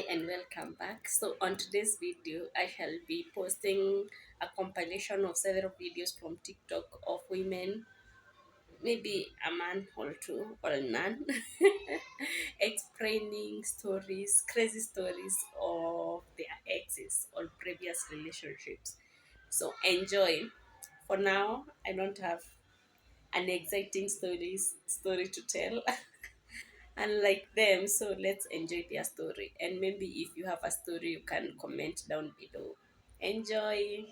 Hi and welcome back. So on today's video, I shall be posting a compilation of several videos from TikTok of women, maybe a man or two or none, explaining stories, crazy stories of their exes or previous relationships. So enjoy. For now, I don't have an exciting story to tell unlike them, so let's enjoy their story, and maybe if you have a story you can comment down below. Enjoy.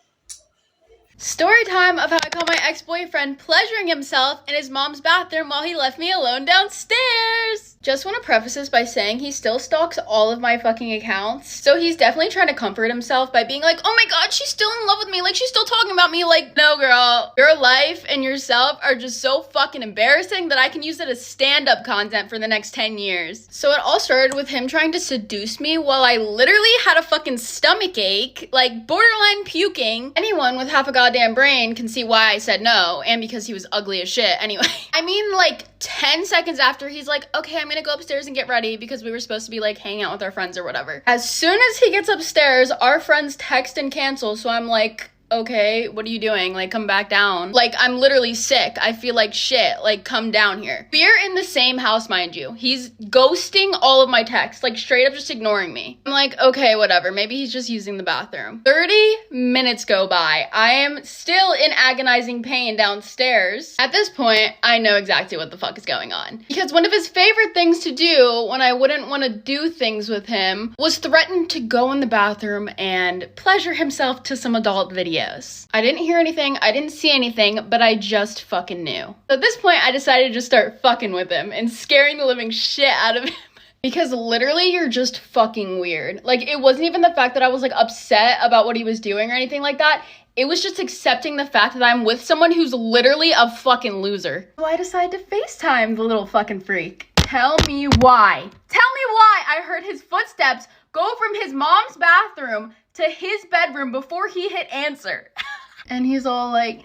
Story time of how I caught my ex-boyfriend pleasuring himself in his mom's bathroom while he left me alone downstairs. Just want to preface this by saying he still stalks all of my fucking accounts, so he's definitely trying to comfort himself by being like, oh my god, she's still in love with me, like she's still talking about me. Like, no girl, your life and yourself are just so fucking embarrassing that I can use it as stand-up content for the next 10 years. So it all started with him trying to seduce me while I literally had a fucking stomach ache, like borderline puking. Anyone with half a goddamn brain can see why I said no, and because he was ugly as shit anyway. I mean, like 10 seconds after, he's like, okay, I'm gonna go upstairs and get ready because we were supposed to be like hanging out with our friends or whatever. As soon as he gets upstairs, our friends text and cancel, so I'm like, okay, what are you doing? Like, come back down. Like, I'm literally sick. I feel like shit. Like, come down here. We're in the same house, mind you. He's ghosting all of my texts, like straight up just ignoring me. I'm like, okay, whatever. Maybe he's just using the bathroom. 30 minutes go by. I am still in agonizing pain downstairs. At this point, I know exactly what the fuck is going on. Because one of his favorite things to do when I wouldn't want to do things with him was threaten to go in the bathroom and pleasure himself to some adult videos. I didn't hear anything, I didn't see anything, but I just fucking knew. So at this point, I decided to just start fucking with him and scaring the living shit out of him. Because literally, you're just fucking weird. Like, it wasn't even the fact that I was, like, upset about what he was doing or anything like that. It was just accepting the fact that I'm with someone who's literally a fucking loser. So I decided to FaceTime the little fucking freak. Tell me why. Tell me why I heard his footsteps go from his mom's bathroom to his bedroom before he hit answer. And he's all like,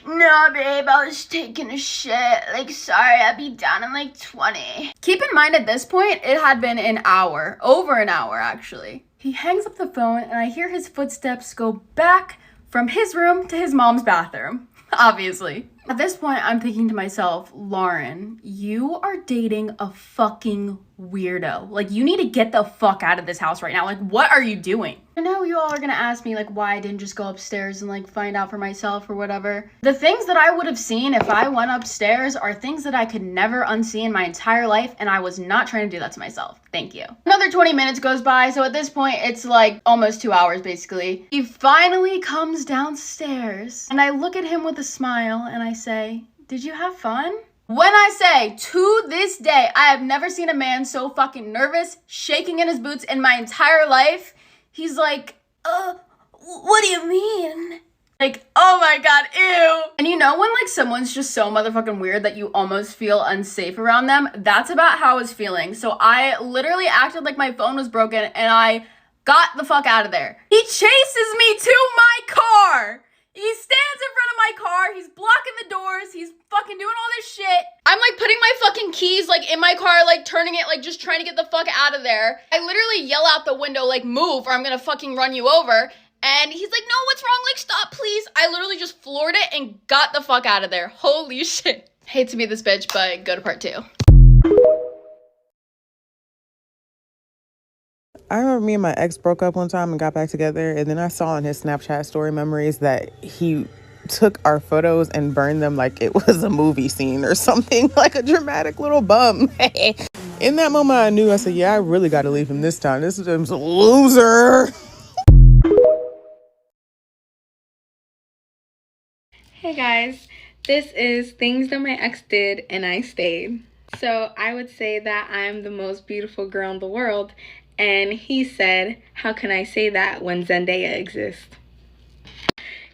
no, babe, I was taking a shit. Like, sorry, I'll be down in like 20. Keep in mind at this point, it had been an hour. Over an hour, actually. He hangs up the phone and I hear his footsteps go back from his room to his mom's bathroom. Obviously. At this point, I'm thinking to myself, Lauren, you are dating a fucking weirdo. Like, you need to get the fuck out of this house right now. Like, what are you doing? I know you all are gonna ask me, like, why I didn't just go upstairs and, like, find out for myself or whatever. The things that I would have seen if I went upstairs are things that I could never unsee in my entire life, and I was not trying to do that to myself. Thank you. Another 20 minutes goes by, so at this point, it's, like, almost 2 hours, basically. He finally comes downstairs, and I look at him with a smile, and I say, did you have fun? When I say, to this day, I have never seen a man so fucking nervous, shaking in his boots in my entire life. He's like, what do you mean? Like, oh my god, ew. And you know when, like, someone's just so motherfucking weird that you almost feel unsafe around them? That's about how I was feeling. So I literally acted like my phone was broken and I got the fuck out of there. He chases me to my car. He stands in front of my car, he's blocking the doors, he's fucking doing all this shit. I'm like putting my fucking keys like in my car, like turning it, like just trying to get the fuck out of there. I literally yell out the window like, move or I'm gonna fucking run you over. And he's like, no, what's wrong? Like, stop, please. I literally just floored it and got the fuck out of there. Holy shit. Hate to be this bitch, but go to part 2. I remember me and my ex broke up one time and got back together, and then I saw in his Snapchat story memories that he took our photos and burned them like it was a movie scene or something, like a dramatic little bum. In that moment, I knew, I said, yeah, I really got to leave him this time. This is a loser. Hey guys, this is things that my ex did and I stayed. So I would say that I'm the most beautiful girl in the world, and he said, how can I say that when Zendaya exists?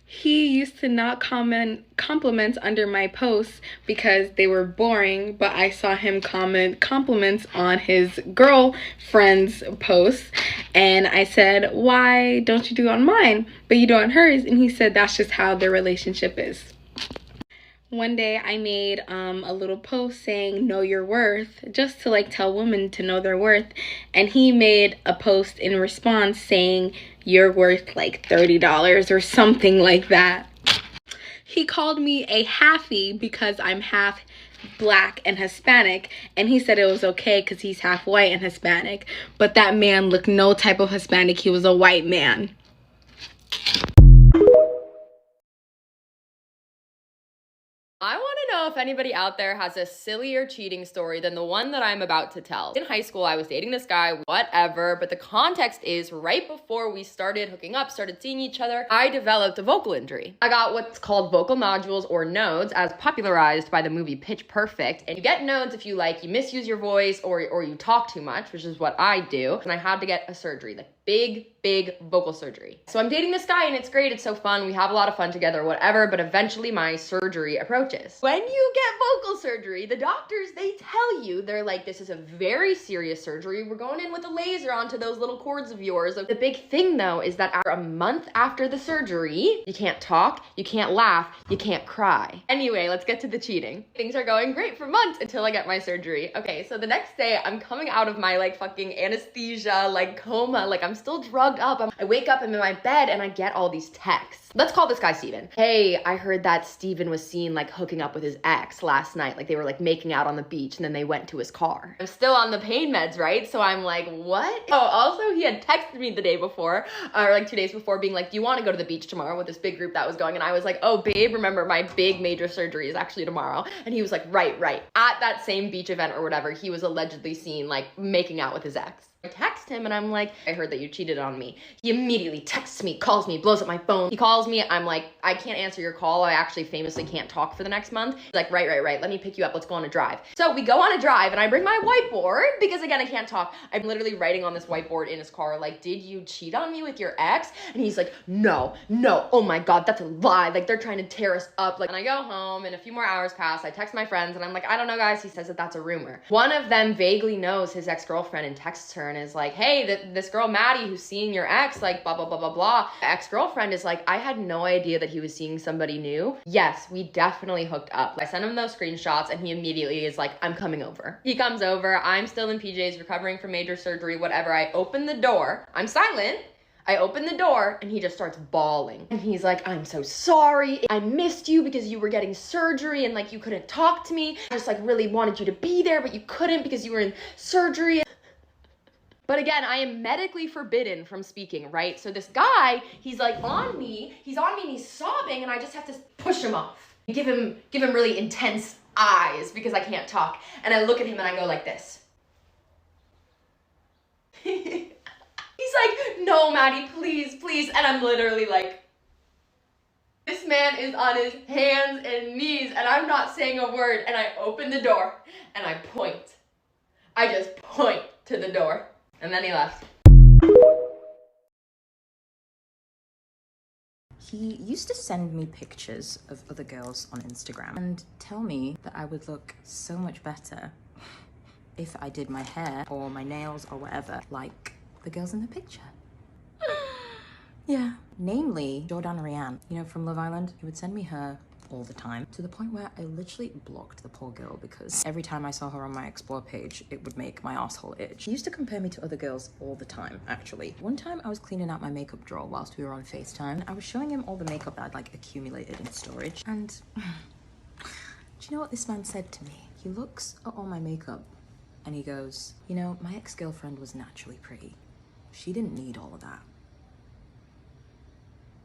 He used to not comment compliments under my posts because they were boring, but I saw him comment compliments on his girlfriend's posts, and I said, why don't you do it on mine, but you do it on hers? And he said that's just how their relationship is. One day I made a little post saying know your worth, just to like tell women to know their worth, and he made a post in response saying you're worth like $30 or something like that. He called me a halfie because I'm half Black and Hispanic, and he said it was okay because he's half white and Hispanic, but that man looked no type of Hispanic. He was a white man. I want to know if anybody out there has a sillier cheating story than the one that I'm about to tell. In high school, I was dating this guy, whatever, but the context is right before we started hooking up, started seeing each other, I developed a vocal injury. I got what's called vocal nodules or nodes, as popularized by the movie Pitch Perfect. And you get nodes if you misuse your voice or you talk too much, which is what I do. And I had to get a surgery, like big vocal surgery. So I'm dating this guy and it's great, it's so fun, we have a lot of fun together, whatever, but eventually my surgery approaches. When you get vocal surgery, the doctors, they tell you, they're like, this is a very serious surgery, we're going in with a laser onto those little cords of yours. The big thing though is that after a month after the surgery, you can't talk, you can't laugh, you can't cry. Anyway, let's get to the cheating. Things are going great for months until I get my surgery. Okay, so the next day I'm coming out of my fucking anesthesia, coma, I'm still drugged up. I wake up, I'm in my bed, and I get all these texts. Let's call this guy Steven. Hey, I heard that Steven was seen hooking up with his ex last night. They were making out on the beach and then they went to his car. I'm still on the pain meds, right? So I'm like, what? Oh, also he had texted me the day before, or 2 days before, being like, do you want to go to the beach tomorrow with this big group that was going? And I was like, oh babe, remember my big major surgery is actually tomorrow. And he was like, right. At that same beach event or whatever, he was allegedly seen making out with his ex. I text him and I'm like, I heard that you cheated on me. He immediately texts me, calls me, blows up my phone. He calls me, I'm like, I can't answer your call. I actually famously can't talk for the next month. He's like, right. Let me pick you up. Let's go on a drive. So we go on a drive and I bring my whiteboard because again, I can't talk. I'm literally writing on this whiteboard in his car, did you cheat on me with your ex? And he's like, no, oh my God, that's a lie. They're trying to tear us up. And I go home and a few more hours pass. I text my friends and I'm like, I don't know guys. He says that that's a rumor. One of them vaguely knows his ex-girlfriend and texts her and is like, hey, this girl Maddie who's seeing your ex, blah, blah, blah, blah, blah. Ex-girlfriend is like, I had no idea that he was seeing somebody new. Yes, we definitely hooked up. I sent him those screenshots and he immediately is like, I'm coming over. He comes over, I'm still in PJs, recovering from major surgery, whatever. I open the door, I'm silent. I open the door and he just starts bawling. And he's like, I'm so sorry. I missed you because you were getting surgery and you couldn't talk to me. I just really wanted you to be there, but you couldn't because you were in surgery. But again, I am medically forbidden from speaking, right? So this guy, he's on me and he's sobbing and I just have to push him off. Give him really intense eyes because I can't talk. And I look at him and I go like this. He's like, no, Maddie, please. And I'm literally like, this man is on his hands and knees and I'm not saying a word. And I open the door and I point. I just point to the door. And then he left. He used to send me pictures of other girls on Instagram and tell me that I would look so much better if I did my hair or my nails or whatever like the girls in the picture. Yeah. Namely, Jordana Rianne, from Love Island. He would send me her all the time, to the point where I literally blocked the poor girl because every time I saw her on my explore page, it would make my asshole itch. He used to compare me to other girls all the time, actually. One time I was cleaning out my makeup drawer whilst we were on FaceTime. I was showing him all the makeup that I'd accumulated in storage. And do you know what this man said to me? He looks at all my makeup and he goes, my ex-girlfriend was naturally pretty. She didn't need all of that.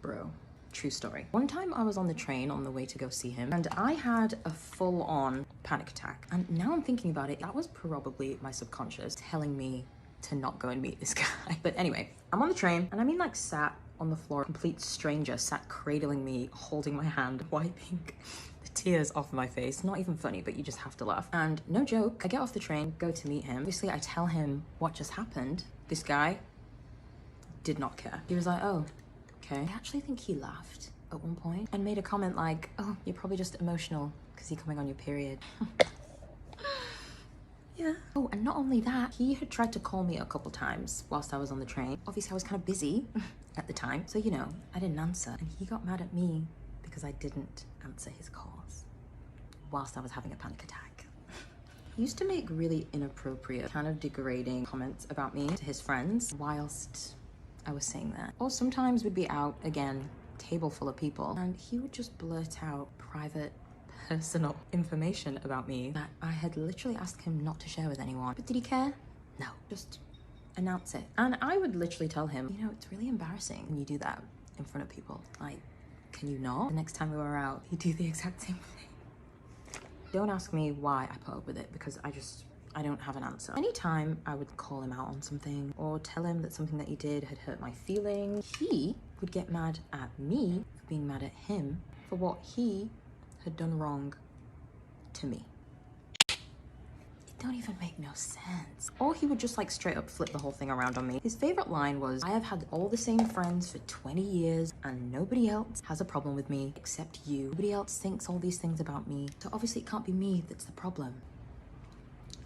Bro. True story. One time I was on the train on the way to go see him and I had a full-on panic attack. And now I'm thinking about it, that was probably my subconscious telling me to not go and meet this guy. But anyway, I'm on the train and I'm sat on the floor, a complete stranger sat cradling me, holding my hand, wiping the tears off my face. Not even funny, but you just have to laugh. And no joke, I get off the train, go to meet him. Obviously I tell him what just happened. This guy did not care. He was like, oh, okay. I actually think he laughed at one point and made a comment like, oh, you're probably just emotional because you're coming on your period. Yeah. Oh, and not only that, he had tried to call me a couple times whilst I was on the train. Obviously, I was kind of busy at the time. So, I didn't answer. And he got mad at me because I didn't answer his calls. whilst I was having a panic attack. He used to make really inappropriate, kind of degrading comments about me to his friends whilst I was saying that. Or sometimes we'd be out, again, table full of people, and he would just blurt out private, personal information about me that I had literally asked him not to share with anyone. But did he care? No, just announce it. And I would literally tell him, you know, it's really embarrassing when you do that in front of people. Like, can you not? The next time we were out, he'd do the exact same thing. Don't ask me why I put up with it, because I don't have an answer. Anytime I would call him out on something or tell him that something that he did had hurt my feelings, he would get mad at me for being mad at him for what he had done wrong to me. It don't even make no sense. Or he would just like straight up flip the whole thing around on me. His favorite line was, I have had all the same friends for 20 years and nobody else has a problem with me except you. Nobody else thinks all these things about me, so obviously it can't be me that's the problem.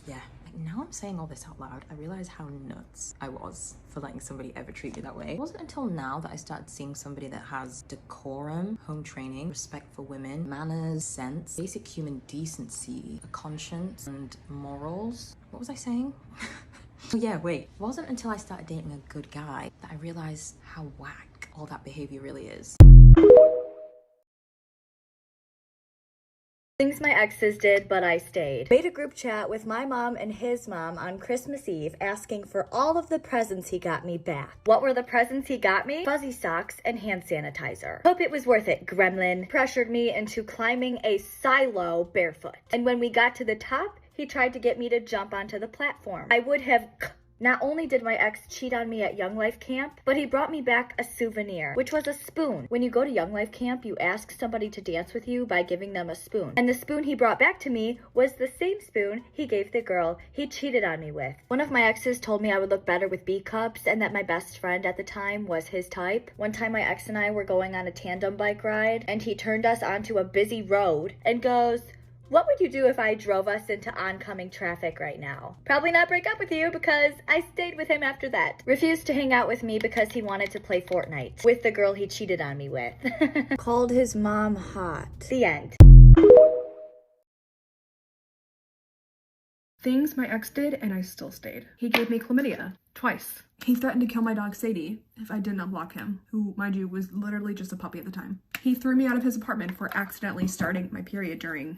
Yeah. Now I'm saying all this out loud, I realize how nuts I was for letting somebody ever treat me that way. It wasn't until now that I started seeing somebody that has decorum, home training, respect for women, manners, sense, basic human decency, a conscience, and morals. What was I saying? Yeah, wait. It wasn't until I started dating a good guy that I realized how whack all that behavior really is. Things my exes did, but I stayed. Made a group chat with my mom and his mom on Christmas Eve asking for all of the presents he got me back. What were the presents he got me? Fuzzy socks and hand sanitizer. Hope it was worth it, gremlin. Pressured me into climbing a silo barefoot. And when we got to the top, he tried to get me to jump onto the platform. I would have... Not only did my ex cheat on me at Young Life Camp, but he brought me back a souvenir, which was a spoon. When you go to Young Life Camp, you ask somebody to dance with you by giving them a spoon. And the spoon he brought back to me was the same spoon he gave the girl he cheated on me with. One of my exes told me I would look better with B cups and that my best friend at the time was his type. One time my ex and I were going on a tandem bike ride, and he turned us onto a busy road and goes, "What would you do if I drove us into oncoming traffic right now?" Probably not break up with you, because I stayed with him after that. Refused to hang out with me because he wanted to play Fortnite with the girl he cheated on me with. Called his mom hot. The end. Things my ex did and I still stayed. He gave me chlamydia twice. He threatened to kill my dog Sadie if I didn't unblock him, who, mind you, was literally just a puppy at the time. He threw me out of his apartment for accidentally starting my period during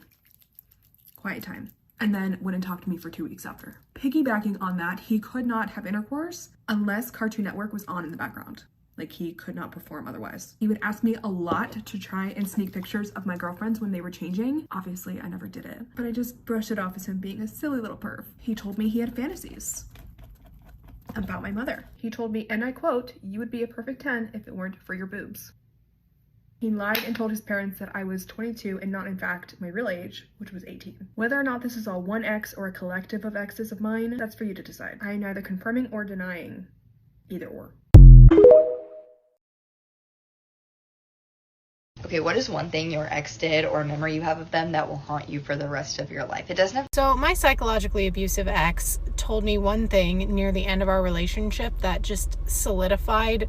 quiet time, and then wouldn't talk to me for 2 weeks after. Piggybacking on that, he could not have intercourse unless Cartoon Network was on in the background. Like, he could not perform otherwise. He would ask me a lot to try and sneak pictures of my girlfriends when they were changing. Obviously, I never did it, but I just brushed it off as him being a silly little perv. He told me he had fantasies about my mother. He told me, and I quote, "You would be a perfect 10 if it weren't for your boobs." He lied and told his parents that I was 22 and not in fact my real age, which was 18. Whether or not this is all one ex or a collective of exes of mine, that's for you to decide. I am neither confirming or denying either or. Okay, what is one thing your ex did or a memory you have of them that will haunt you for the rest of your life? It doesn't have. So my psychologically abusive ex told me one thing near the end of our relationship that just solidified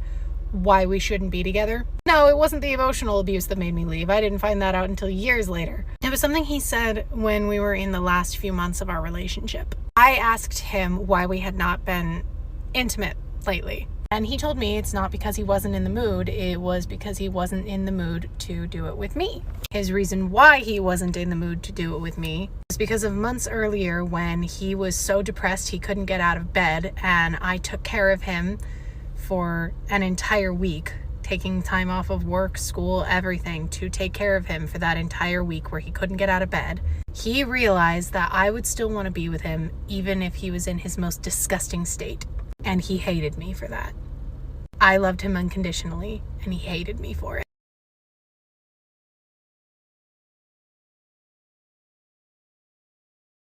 why we shouldn't be together. No, it wasn't the emotional abuse that made me leave. I didn't find that out until years later. It was something he said when we were in the last few months of our relationship. I asked him why we had not been intimate lately. And he told me it's not because he wasn't in the mood, it was because he wasn't in the mood to do it with me. His reason why he wasn't in the mood to do it with me was because of months earlier when he was so depressed he couldn't get out of bed, and I took care of him for an entire week, taking time off of work, school, everything to take care of him for that entire week where he couldn't get out of bed. He realized that I would still want to be with him even if he was in his most disgusting state. And he hated me for that. I loved him unconditionally, and he hated me for it.